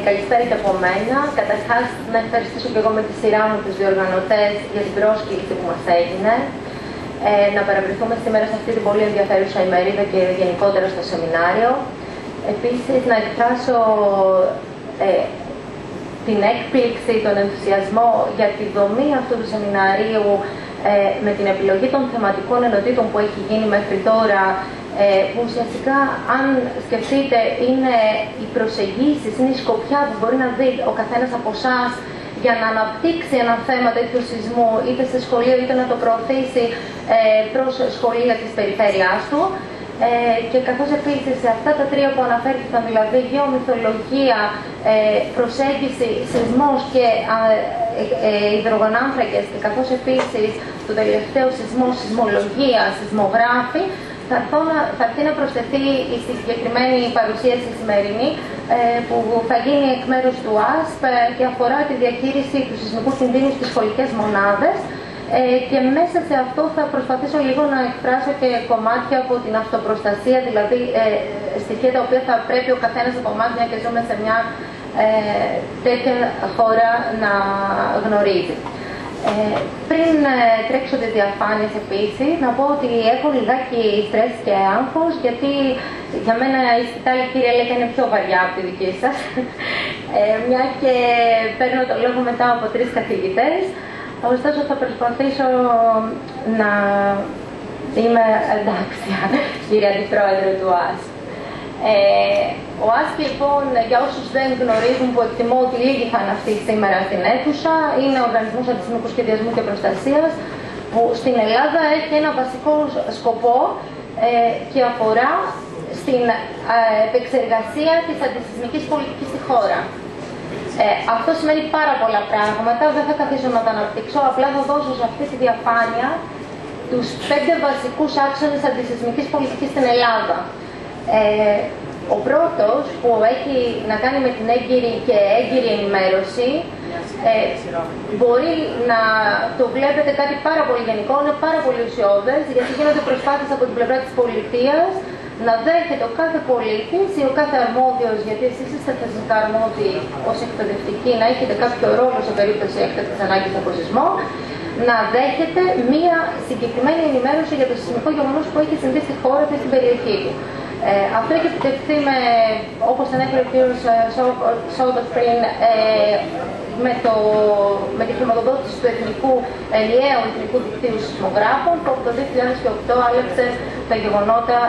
Καλησπέρα και από μένα. Καταρχάς, να ευχαριστήσω και εγώ με τη σειρά μου τους διοργανωτές για την πρόσκληση που μας έγινε. Να παραβρεθούμε σήμερα σε αυτή την πολύ ενδιαφέρουσα ημερίδα και γενικότερα στο σεμινάριο. Επίσης, να εκφράσω την έκπληξη, τον ενθουσιασμό για τη δομή αυτού του σεμιναρίου με την επιλογή των θεματικών ενωτήτων που έχει γίνει μέχρι τώρα, που ουσιαστικά, αν σκεφτείτε, είναι οι προσεγγίσεις, είναι η σκοπιά που μπορεί να δει ο καθένας από εσάς για να αναπτύξει ένα θέμα τέτοιου σεισμού, είτε σε σχολείο είτε να το προωθήσει προς σχολεία της περιφέρειάς του. Και καθώς επίσης σε αυτά τα τρία που αναφέρθηκαν, δηλαδή γεωμυθολογία, προσέγγιση, σεισμός και υδρογονάνθρακες, και καθώς επίσης το τελευταίο σεισμό, σεισμολογία, σεισμογράφη, θα έρθει να προσθεθεί η συγκεκριμένη παρουσίαση σημερινή που θα γίνει εκ μέρους του ΑΣΠ και αφορά τη διαχείριση του σεισμικού κινδύνου στις σχολικές μονάδες. Και μέσα σε αυτό θα προσπαθήσω λίγο να εκφράσω και κομμάτια από την αυτοπροστασία, δηλαδή στοιχεία τα οποία θα πρέπει ο καθένας από εμάς, μια και ζούμε σε μια τέτοια χώρα, να γνωρίζει. Πριν τρέξω τις διαφάνειες επίσης, να πω ότι έχω λιγάκι στρες και άγχος, γιατί για μένα η σκητάλη, κύριε Λέκα, είναι πιο βαριά από τη δική σας, μια και παίρνω το λόγο μετά από 3 καθηγητές. Ωστόσο, θα προσπαθήσω να είμαι εντάξει, κύριε Αντιπρόεδρε του ΑΣΠ. Ο ΑΣΠ, λοιπόν, για όσους δεν γνωρίζουν, που εκτιμώ ότι λίγοι θα είναι αυτοί σήμερα στην αίθουσα, είναι ο Οργανισμός Αντισυσμικού Σχεδιασμού και Προστασίας, που στην Ελλάδα έχει ένα βασικό σκοπό και αφορά στην επεξεργασία της αντισυσμικής πολιτικής στη χώρα. Αυτό σημαίνει πάρα πολλά πράγματα, δεν θα καθίσω να τα αναπτύξω, απλά θα δώσω σε αυτή τη διαφάνεια τους 5 βασικούς άξονες αντισυσμικής πολιτικής στην Ελλάδα. Ο πρώτος, που έχει να κάνει με την έγκυρη και έγκυρη ενημέρωση, μπορεί να το βλέπετε κάτι πάρα πολύ γενικό, είναι πάρα πολύ ουσιώδες, γιατί γίνονται προσπάθειες από την πλευρά της πολιτείας να δέχεται ο κάθε πολίτης ή ο κάθε αρμόδιος, γιατί εσείς είστε θεσμικά αρμόδιοι ως εκπαιδευτικοί, να έχετε κάποιο ρόλο σε περίπτωση έκτακτης ανάγκης από σεισμό, να δέχεται μία συγκεκριμένη ενημέρωση για το σεισμικό γεγονός που έχει συμβεί στη χώρα και στην περιοχή του. Αυτό έχει επιτευχθεί με, όπως ανέφερε ο κ. Σόμπατ πριν, με τη χρηματοδότηση του ενιαίου εθνικού δικτύου σεισμογράφων, που από το 2008 άλλαξε τα γεγονότα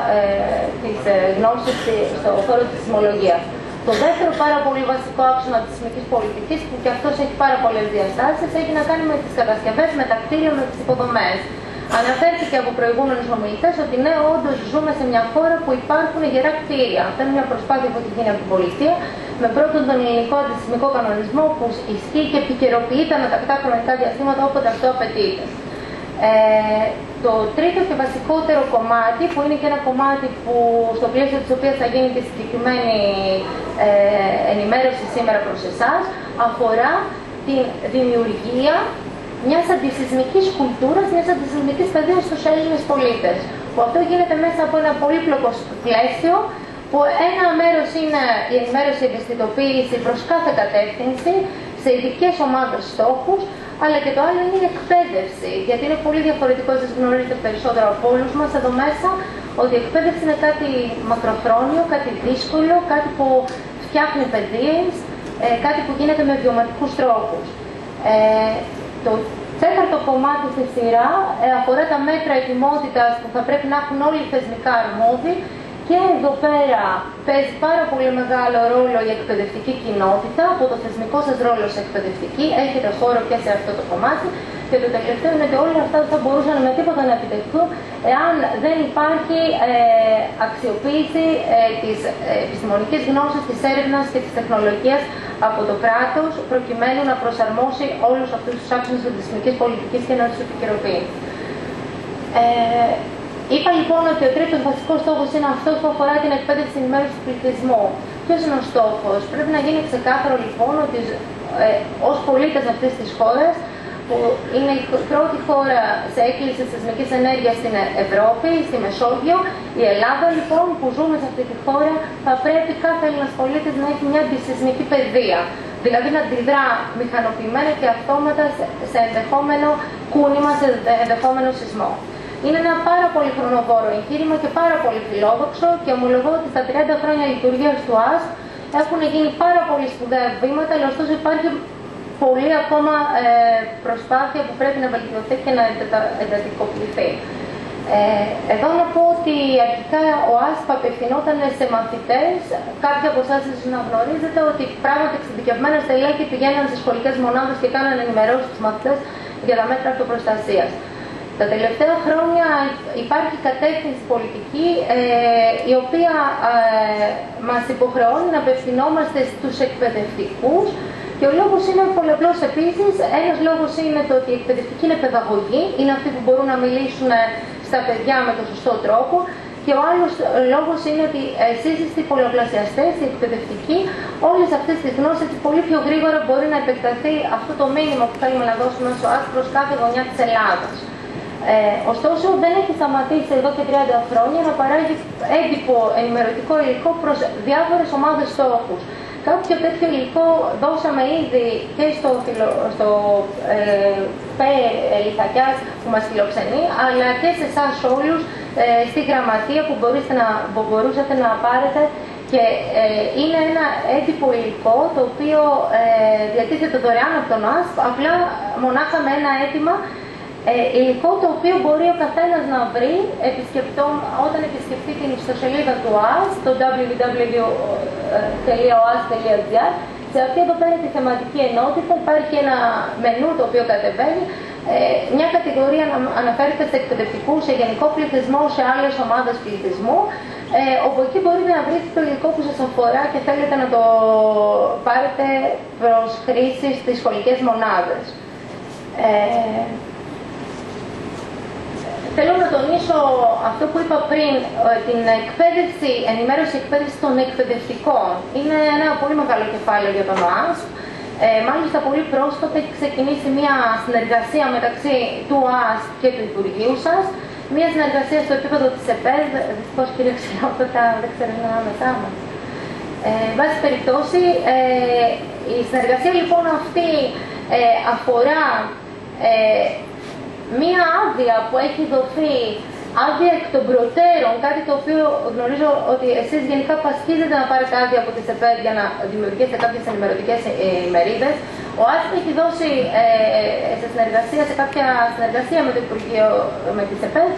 της γνώσης στον χώρο της σεισμολογίας. Το δεύτερο πάρα πολύ βασικό άξονα της σεισμικής πολιτικής, που και αυτός έχει πάρα πολλές διαστάσεις, έχει να κάνει με τις κατασκευές, με τα κτίρια, με τις υποδομές. Αναφέρθηκε από προηγούμενους ομιλητές ότι ναι, όντως ζούμε σε μια χώρα που υπάρχουν γερά κτίρια. Αυτό είναι μια προσπάθεια που έχει γίνει από την πολιτεία, με πρώτον τον ελληνικό αντισυσμικό κανονισμό, που ισχύει και επικαιροποιείται ανατακτά χρονικά διαστήματα όποτε αυτό απαιτείται. Το τρίτο και βασικότερο κομμάτι, που είναι και ένα κομμάτι που στο πλαίσιο της οποίας θα γίνει τη συγκεκριμένη ενημέρωση σήμερα προς εσάς, αφορά την δημιουργία μιας αντισυσμικής κουλτούρας, μιας αντισυσμικής παιδείας στους Έλληνες πολίτες. Που αυτό γίνεται μέσα από ένα πολύπλοκο πλαίσιο, που ένα μέρος είναι η ενημέρωση, η ευαισθητοποίηση προς κάθε κατεύθυνση, σε ειδικές ομάδες στόχους, αλλά και το άλλο είναι η εκπαίδευση. Γιατί είναι πολύ διαφορετικό, εσείς γνωρίζετε περισσότερο από όλους μας εδώ μέσα, ότι η εκπαίδευση είναι κάτι μακροχρόνιο, κάτι δύσκολο, κάτι που φτιάχνει παιδείες, κάτι που γίνεται με βιωματικούς τρόπους. Το τέταρτο κομμάτι στη σειρά αφορά τα μέτρα ετοιμότητας που θα πρέπει να έχουν όλοι οι θεσμικά αρμόδιοι, και εδώ πέρα παίζει πάρα πολύ μεγάλο ρόλο η εκπαιδευτική κοινότητα. Από το θεσμικό σας ρόλο σε εκπαιδευτική έχετε χώρο και σε αυτό το κομμάτι. Και το τελευταίο είναι ότι όλα αυτά δεν θα μπορούσαν με τίποτα να επιτευχθούν εάν δεν υπάρχει αξιοποίηση της επιστημονικής γνώσης, της έρευνας και της τεχνολογίας από το κράτος, προκειμένου να προσαρμόσει όλους αυτούς τους άξονες της αντισυσμικής πολιτικής και να τους επικαιροποιεί. Είπα λοιπόν ότι ο τρίτος βασικός στόχος είναι αυτός που αφορά την εκπαίδευση και ενημέρωση του πληθυσμού. Ποιος είναι ο στόχος? Πρέπει να γίνει ξεκάθαρο λοιπόν ότι ως πολίτες αυτής της χώρας που είναι η πρώτη χώρα σε έκκληση σεισμικής ενέργειας στην Ευρώπη, στη Μεσόγειο. Η Ελλάδα λοιπόν που ζούμε σε αυτή τη χώρα θα πρέπει κάθε Έλληνας πολίτης να έχει μια αντισεισμική παιδεία. Δηλαδή να αντιδρά μηχανοποιημένα και αυτόματα σε ενδεχόμενο κούνημα, σε ενδεχόμενο σεισμό. Είναι ένα πάρα πολύ χρονοβόρο εγχείρημα και πάρα πολύ φιλόδοξο και ομολογώ ότι στα 30 χρόνια λειτουργίας του ΑΣΠ έχουν γίνει πάρα πολύ σπουδαία βήματα, αλλά ωστόσο υπάρχει πολύ ακόμα προσπάθεια που πρέπει να βελτιωθεί και να εντατικοποιηθεί. Εδώ να πω ότι αρχικά ο ΑΣΠ απευθυνόταν σε μαθητές. Κάποιοι από εσάς ίσως να γνωρίζετε ότι πράγματι εξειδικευμένα στελέχη πηγαίναν στις σχολικές μονάδες και κάναν ενημερώσεις στους μαθητές για τα μέτρα αυτοπροστασίας. Τα τελευταία χρόνια υπάρχει κατεύθυνση πολιτική η οποία μας υποχρεώνει να απευθυνόμαστε στους εκπαιδευτικούς και ο λόγος είναι πολλαπλός επίσης. Ένας λόγος είναι το ότι οι εκπαιδευτικοί είναι παιδαγωγοί, είναι αυτοί που μπορούν να μιλήσουν στα παιδιά με τον σωστό τρόπο και ο άλλος λόγος είναι ότι εσείς είστε οι πολλαπλασιαστές, οι εκπαιδευτικοί, όλες αυτές τις γνώσεις πολύ πιο γρήγορα μπορεί να επεκταθεί αυτό το μήνυμα που θέλουμε να δώσουμε ως ΑΣΠ προς κάθε γωνιά της Ελλάδας. Ωστόσο, δεν έχει σταματήσει εδώ και 30 χρόνια να παράγει έντυπο ενημερωτικό υλικό προς διάφορες ομάδες στόχους. Κάποιο τέτοιο υλικό δώσαμε ήδη και στο Λιθακιάς που μας φιλοξενεί, αλλά και σε εσάς όλους στη γραμματεία που μπορούσατε να πάρετε. Και είναι ένα έντυπο υλικό το οποίο διατίθεται δωρεάν από τον ΑΣΠ, απλά μονάχα με ένα αίτημα. Υλικό το οποίο μπορεί ο καθένας να βρει όταν επισκεφτεί την ιστοσελίδα του ΑΣ, το www.oas.gr. Σε αυτή εδώ πέρα τη θεματική ενότητα υπάρχει ένα μενού το οποίο κατεβαίνει. Μια κατηγορία αναφέρεται σε εκπαιδευτικούς, σε γενικό πληθυσμό, σε άλλες ομάδες πληθυσμού. Όπου εκεί μπορείτε να βρείτε το υλικό που σας αφορά και θέλετε να το πάρετε προς χρήση στις σχολικές μονάδες. Θέλω να τονίσω αυτό που είπα πριν, την εκπαίδευση, ενημέρωση εκπαίδευση των εκπαιδευτικών. Είναι ένα πολύ μεγάλο κεφάλαιο για τον ΑΣΠ. Μάλιστα πολύ πρόσφατα έχει ξεκινήσει μια συνεργασία μεταξύ του ΑΣΠ και του Υπουργείου σας. Μια συνεργασία στο επίπεδο της ΕΠΕΔ, δυστυχώς κύριε Ξηρόπτωτα δεν ξέρω να είναι ανάμεσά μας. Βάση περιπτώσει, η συνεργασία λοιπόν αυτή αφορά μία άδεια που έχει δοθεί, άδεια εκ των προτέρων, κάτι το οποίο γνωρίζω ότι εσείς γενικά πασχίζετε να πάρετε άδεια από τις ΕΠΕΔ για να δημιουργήσετε κάποιες ενημερωτικές ημερίδες. Ο ΑΣΠ έχει δώσει σε κάποια συνεργασία με το Υπουργείο, με τις ΕΠΕΔ,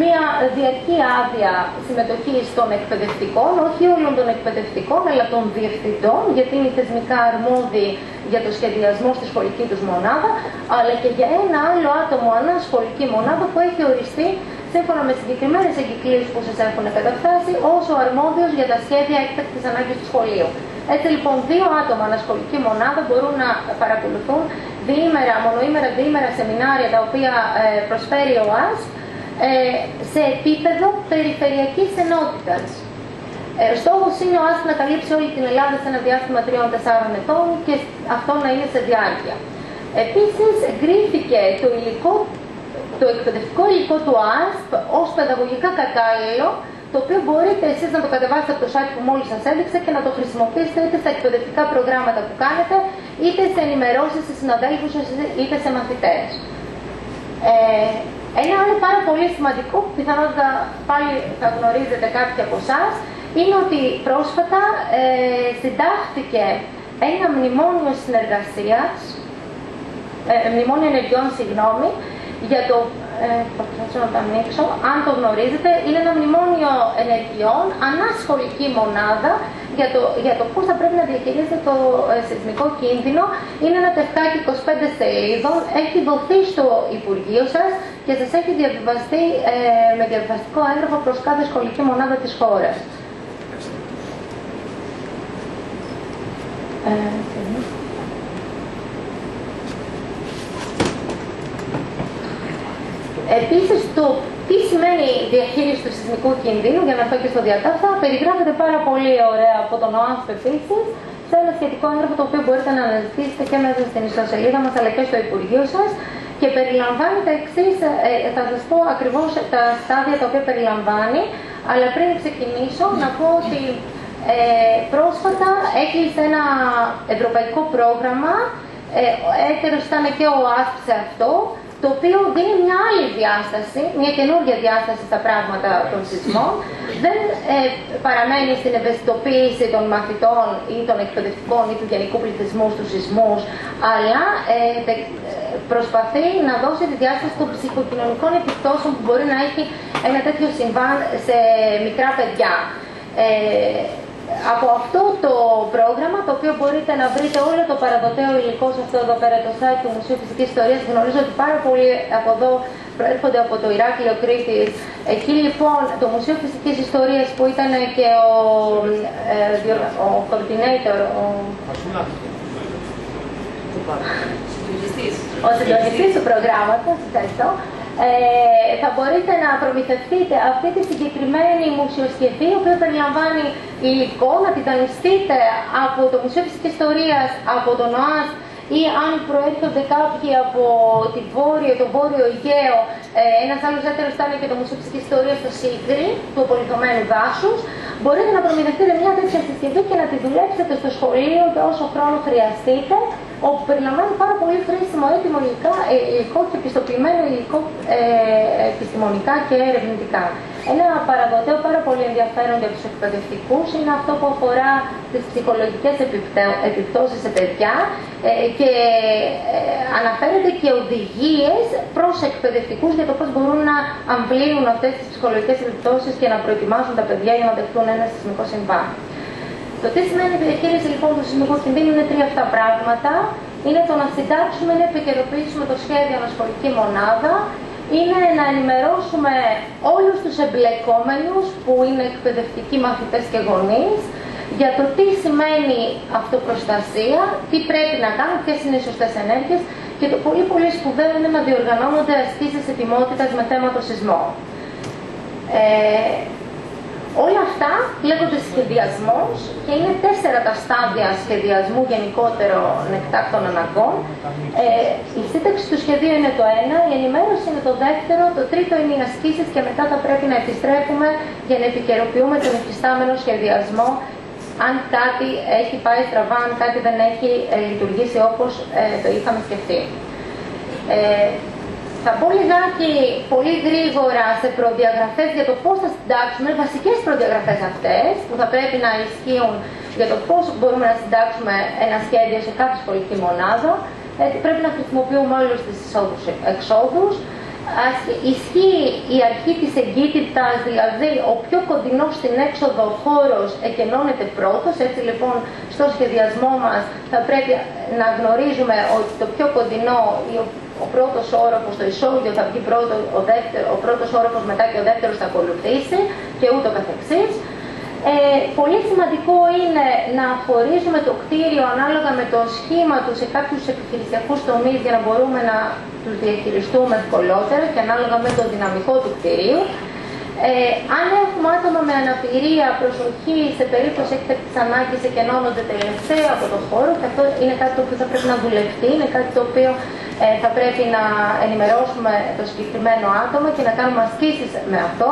μία διαρκή άδεια συμμετοχής των εκπαιδευτικών, όχι όλων των εκπαιδευτικών, αλλά των διευθυντών, γιατί είναι θεσμικά αρμόδιοι για το σχεδιασμό στη σχολική τους μονάδα, αλλά και για ένα άλλο άτομο ανά σχολική μονάδα που έχει οριστεί σύμφωνα με συγκεκριμένες εγκυκλίες που σας έχουν καταφτάσει ως ο αρμόδιος για τα σχέδια έκτακτης ανάγκης του σχολείου. Έτσι λοιπόν, 2 άτομα ανασχολική μονάδα μπορούν να παρακολουθούν διήμερα, μονοήμερα, διήμερα σεμινάρια τα οποία προσφέρει ο ΑΣΠ σε επίπεδο περιφερειακής ενότητας. Στόχος είναι ο ΑΣΠ να καλύψει όλη την Ελλάδα σε ένα διάστημα 3-4 ετών και αυτό να είναι σε διάρκεια. Επίσης, εγκρίθηκε το εκπαιδευτικό υλικό του ΑΣΠ ως παιδαγωγικά κατάλληλο, το οποίο μπορείτε εσείς να το κατεβάσετε από το site που μόλις σας έδειξα και να το χρησιμοποιήσετε είτε στα εκπαιδευτικά προγράμματα που κάνετε, είτε σε ενημερώσεις σε συναδέλφους, είτε σε μαθητές. Ένα άλλο πάρα πολύ σημαντικό, που πιθανότατα πάλι θα γνωρίζετε κάποιοι από εσάς, είναι ότι πρόσφατα συντάχθηκε ένα μνημόνιο συνεργασίας, μνημόνιο ενεργειών, συγγνώμη, για το, θα προσπαθήσω να το ανοίξω, αν το γνωρίζετε, είναι ένα μνημόνιο ενεργειών ανά σχολική μονάδα για το πώς θα πρέπει να διαχειρίζεται το σεισμικό κίνδυνο. Είναι ένα τευτάκι 25 σελίδων, έχει δοθεί στο Υπουργείο σας και σας έχει διαβιβαστεί με διαβιβαστικό έγγραφο προς κάθε σχολική μονάδα της χώρας. Επίσης, το τι σημαίνει η διαχείριση του σεισμικού κινδύνου, για να έρθω και στο διατάφτα, περιγράφεται πάρα πολύ ωραία από τον ΟΑΣΠ επίσης, σε ένα σχετικό έγγραφο το οποίο μπορείτε να αναζητήσετε και μέσα στην ιστοσελίδα μας αλλά και στο Υπουργείο σας. και περιλαμβάνει τα εξής, θα σας πω ακριβώς τα στάδια τα οποία περιλαμβάνει, αλλά πριν ξεκινήσω να πω ότι πρόσφατα έκλεισε ένα ευρωπαϊκό πρόγραμμα, έτερος ήταν και ο ΑΣΠ σε αυτό, το οποίο δίνει μια άλλη διάσταση, μια καινούργια διάσταση στα πράγματα των σεισμών. Δεν παραμένει στην ευαισθητοποίηση των μαθητών ή των εκπαιδευτικών ή του γενικού πληθυσμού στους σεισμούς, αλλά προσπαθεί να δώσει τη διάσταση των ψυχοκοινωνικών επιπτώσεων που μπορεί να έχει ένα τέτοιο συμβάν σε μικρά παιδιά. Από αυτό το πρόγραμμα, το οποίο μπορείτε να βρείτε όλο το παραδοτέο υλικό σε αυτό εδώ πέρα το site του Μουσείου Φυσικής Ιστορίας, γνωρίζω ότι πάρα πολλοί από εδώ προέρχονται από το Ηράκλειο Κρήτης. Εκεί λοιπόν το Μουσείο Φυσικής Ιστορίας, που ήταν και ο coordinator, ο συντονιστής του προγράμματος, θα μπορείτε να προμηθευτείτε αυτή τη συγκεκριμένη μουσιοσκευή, η οποία περιλαμβάνει υλικό, να την δανειστείτε από το Μουσείο Φυσικής Ιστορίας, από τον ΟΑΣ, ή αν προέρχονται κάποιοι από το Βόρειο Αιγαίο, ένας άλλος έτερος ήταν και το Μουσείο Φυσικής Ιστορίας στο Σύγκρι, του απολιθωμένου δάσους. Μπορείτε να προμηθευτείτε μια τέτοια συσκευή και να τη δουλέψετε στο σχολείο για όσο χρόνο χρειαστείτε, όπου περιλαμβάνει πάρα πολύ χρήσιμο έτοιμο υλικό και πιστοποιημένο υλικό επιστημονικά και ερευνητικά. Ένα παραδοτέο πάρα πολύ ενδιαφέρον για τους εκπαιδευτικούς είναι αυτό που αφορά τις ψυχολογικές επιπτώσεις σε παιδιά και αναφέρονται και οδηγίες προς εκπαιδευτικούς για το πώς μπορούν να αμβλύνουν αυτές τις ψυχολογικές επιπτώσεις και να προετοιμάσουν τα παιδιά για να δεχτούν ένα σεισμικό συμβάν. Το τι σημαίνει η διαχείριση λοιπόν του σεισμικού κινδύνου είναι τρία αυτά πράγματα. Είναι το να συντάξουμε ή να επικαιροποιήσουμε το σχέδιο ανασχολική μονάδα, είναι να ενημερώσουμε όλους τους εμπλεκόμενους που είναι εκπαιδευτικοί μαθητές και γονείς για το τι σημαίνει αυτοπροστασία, τι πρέπει να κάνουν, ποιες είναι οι σωστές ενέργειες και το πολύ πολύ σπουδαίο είναι να διοργανώνονται ασκήσεις ετοιμότητας με θέμα το σεισμό. Όλα αυτά λέγονται σχεδιασμός και είναι 4 τα στάδια σχεδιασμού γενικότερων εκτάκτων αναγκών. Η σύνταξη του σχεδίου είναι το 1, η ενημέρωση είναι το 2, το 3 είναι οι ασκήσεις και μετά θα πρέπει να επιστρέφουμε για να επικαιροποιούμε τον υφιστάμενο σχεδιασμό αν κάτι έχει πάει στραβά, αν κάτι δεν έχει λειτουργήσει όπως το είχαμε σκεφτεί. Θα πω λιγάκι πολύ γρήγορα σε προδιαγραφές για το πώς θα συντάξουμε, βασικές προδιαγραφές αυτές που θα πρέπει να ισχύουν για το πώς μπορούμε να συντάξουμε ένα σχέδιο σε κάθε σχολική μονάδα. Πρέπει να χρησιμοποιούμε όλους τις εισόδους-εξόδους. Ισχύει η αρχή της εγκύτητας, δηλαδή ο πιο κοντινός στην έξοδο χώρος εκενώνεται πρώτος. Έτσι λοιπόν στο σχεδιασμό μας θα πρέπει να γνωρίζουμε ότι το πιο κοντινό, ο πρώτος όροφος, το ισόγειο θα βγει πρώτο, ο πρώτος όροφος μετά και ο δεύτερος θα ακολουθήσει και ούτω καθεξής. Πολύ σημαντικό είναι να χωρίζουμε το κτίριο ανάλογα με το σχήμα του σε κάποιους επιχειρησιακούς τομείς για να μπορούμε να τους διαχειριστούμε ευκολότερα και ανάλογα με το δυναμικό του κτιρίου. Αν έχουμε άτομα με αναπηρία, προσοχή, σε περίπτωση έκτακτης ανάγκης εκενώνονται τελευταία από το χώρο και αυτό είναι κάτι το οποίο θα πρέπει να δουλευτεί, είναι κάτι το οποίο θα πρέπει να ενημερώσουμε το συγκεκριμένο άτομο και να κάνουμε ασκήσεις με αυτό.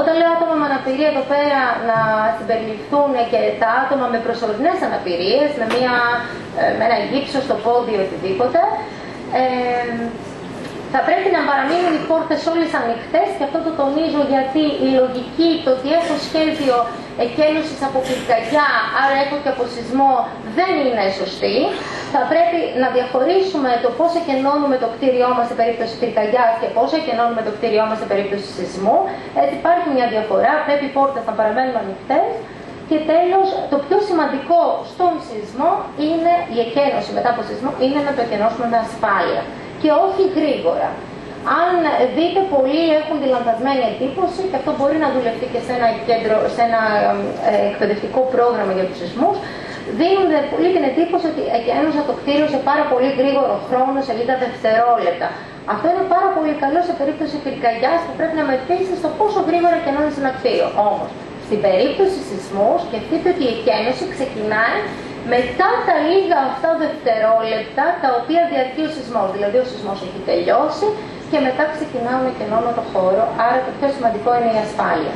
Όταν λέω άτομα με αναπηρία εδώ πέρα να συμπεριληφθούν και τα άτομα με προσωρινές αναπηρίες, με ένα γύψο στο πόδι ή οτιδήποτε. Θα πρέπει να παραμείνουν οι πόρτες όλες ανοιχτές και αυτό το τονίζω γιατί η λογική, το ότι έχω σχέδιο εκένωσης από πυρκαγιά, άρα έχω και από σεισμό, δεν είναι σωστή. Θα πρέπει να διαχωρίσουμε το πώς εκενώνουμε το κτίριό μας σε περίπτωση πυρκαγιάς και πώς εκενώνουμε το κτίριό μας σε περίπτωση σεισμού. Έτσι υπάρχει μια διαφορά, πρέπει οι πόρτες να παραμένουν ανοιχτές. Και τέλος, το πιο σημαντικό στον σεισμό είναι η εκένωση μετά από σεισμό, είναι να το εκενώσουμε με ασφάλεια. Και όχι γρήγορα. Αν δείτε, πολλοί έχουν τη λανθασμένη εντύπωση, και αυτό μπορεί να δουλευτεί και σε ένα εκπαιδευτικό πρόγραμμα για τους σεισμούς, δίνουν πολύ την εντύπωση ότι εκένωσα το κτίριο σε πάρα πολύ γρήγορο χρόνο, σε λίγα δευτερόλεπτα. Αυτό είναι πάρα πολύ καλό σε περίπτωση πυρκαγιάς που πρέπει να μετρήσει στο πόσο γρήγορα εκενώνεις ένα κτίριο. Όμως, στην περίπτωση σεισμού, σκεφτείτε ότι η εκένωση ξεκινάει μετά τα λίγα αυτά δευτερόλεπτα τα οποία διαρκεί ο σεισμός. Δηλαδή ο σεισμός έχει τελειώσει και μετά ξεκινάμε και ενώνω το χώρο, άρα το πιο σημαντικό είναι η ασφάλεια.